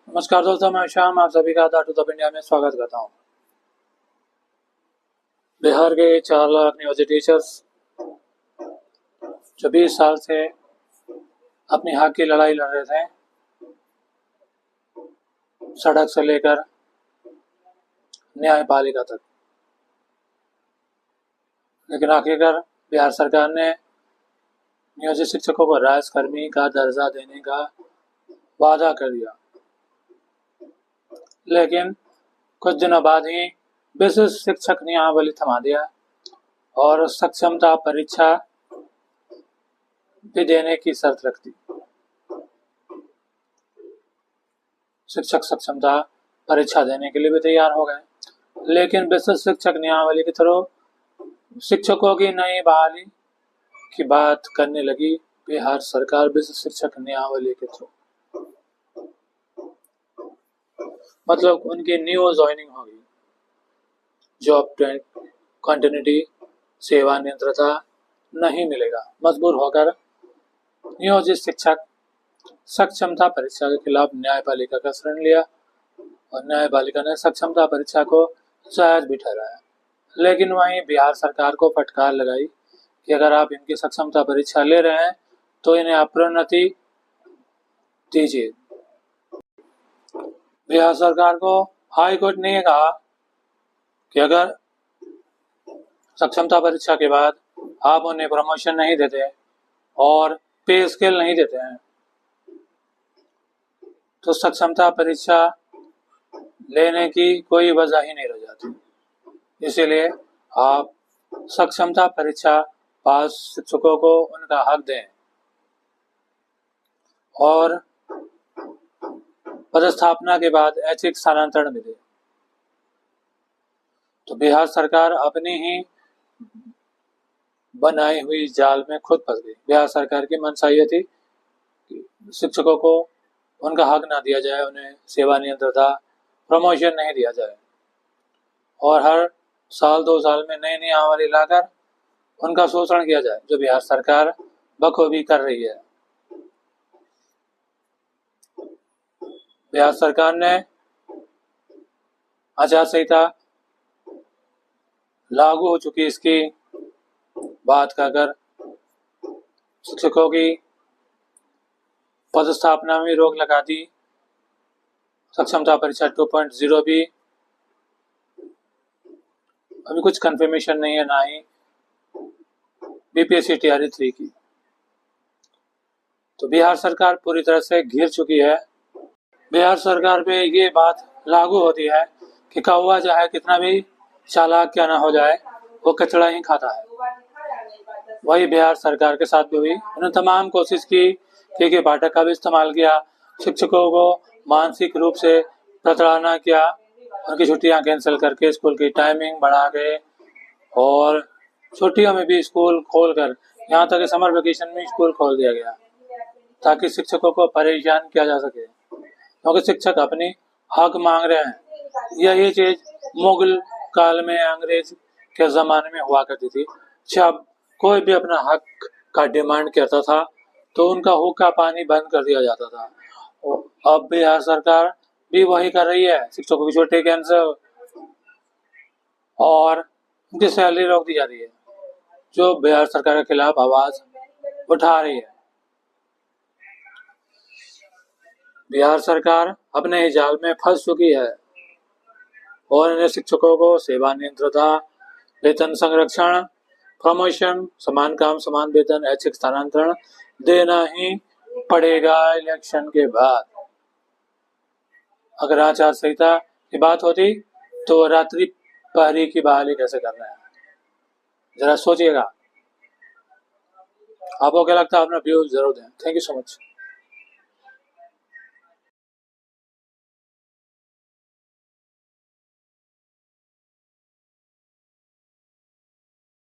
नमस्कार दोस्तों, मैं श्याम आप सभी का द ऑफ इंडिया में स्वागत करता हूं। बिहार के 4 लाख निवासी टीचर्स जो 20 साल से अपनी हक की लड़ाई लड़ रहे थे, सड़क से लेकर न्यायपालिका तक, लेकिन आखिरकार बिहार सरकार ने नियोजित शिक्षकों को राजकर्मी का दर्जा देने का वादा कर दिया। लेकिन कुछ दिनों बाद ही विशिष्ट शिक्षक नियमावली थमा दिया और सक्षमता परीक्षा भी देने की शर्त रख दी। शिक्षक सक्षमता परीक्षा देने के लिए भी तैयार हो गए, लेकिन विशिष्ट शिक्षक नियमावली की तरह शिक्षकों की नई बहाली की बात करने लगी बिहार सरकार विशिष्ट शिक्षक नियमावली के थ्रू। मतलब उनकी न्यू ज्वाइनिंग होगी, जॉब कंटिन्यूटी, सेवा निरंतरता नहीं मिलेगा। मजबूर होकर नियोजित शिक्षक सक्षमता परीक्षा के खिलाफ न्यायपालिका का शरण लिया और न्यायपालिका ने सक्षमता परीक्षा को जायज भी ठहराया। लेकिन वहीं बिहार सरकार को फटकार लगाई कि अगर आप इनकी सक्षमता परीक्षा ले रहे हैं तो इन्हें प्रोन्नति दीजिए। बिहार सरकार को हाई कोर्ट ने कहा कि अगर सक्षमता परीक्षा के बाद आप उन्हें प्रमोशन नहीं देते और पे स्केल नहीं देते हैं तो सक्षमता परीक्षा लेने की कोई वजह ही नहीं रह जाती। इसीलिए आप सक्षमता परीक्षा पास शिक्षकों को उनका हक दें और पदस्थापना के बाद ऐच्छिक स्थानांतरण मिले। तो बिहार सरकार अपनी ही बनाई हुई जाल में खुद फंस गई। बिहार सरकार की मंशा ये थी कि शिक्षकों को उनका हक ना दिया जाए, उन्हें सेवा निरंतरता, प्रमोशन नहीं दिया जाए और हर साल 2 साल में नई नियमावली लाकर उनका शोषण किया जाए, जो बिहार सरकार बखूबी कर रही है। बिहार सरकार ने आचार संहिता लागू हो चुकी इसकी बात कहकर शिक्षकों की पदस्थापना में रोक लगा दी। सक्षमता परीक्षा 2.0 भी अभी कुछ कंफर्मेशन नहीं है, ना ही बीपीएससी टीआरई 3 की। तो बिहार सरकार पूरी तरह से घिर चुकी है। बिहार सरकार पे ये बात लागू होती है कि कौवा चाहे कितना भी चालाक क्या ना हो जाए, वो कचड़ा ही खाता है। वही बिहार सरकार के साथ भी हुई। उन्होंने तमाम कोशिश की, के पाठक का भी इस्तेमाल किया, शिक्षकों को मानसिक रूप से प्रताड़ना किया, उनकी छुट्टियां कैंसिल करके स्कूल की टाइमिंग बढ़ा गए और छुट्टियों में भी स्कूल खोलकर, यहाँ तक कि समर वेकेशन में स्कूल खोल दिया गया ताकि शिक्षकों को परेशान किया जा सके, क्योंकि शिक्षक अपनी हक मांग रहे हैं। यही चीज मुगल काल में, अंग्रेज के जमाने में हुआ करती थी। जब कोई भी अपना हक का डिमांड करता था तो उनका हुक्का पानी बंद कर दिया जाता था। अब बिहार सरकार भी वही कर रही है। शिक्षकों की छुट्टी कैंसिल और उनकी सैलरी रोक दी जा रही है, जो बिहार सरकार के खिलाफ आवाज उठा रही है। बिहार सरकार अपने ही जाल में फंस चुकी है और इन्हें शिक्षकों को सेवा निरंतरता, वेतन संरक्षण, प्रमोशन, समान काम समान वेतन, ऐच्छिक स्थानांतरण देना ही पड़ेगा इलेक्शन के बाद। अगर आचार संहिता की बात होती तो रात्रि प्रहरी की बहाली कैसे करना है, जरा सोचिएगा। आपको क्या लगता है? अपना व्यूज जरूर दें। Thank you so much.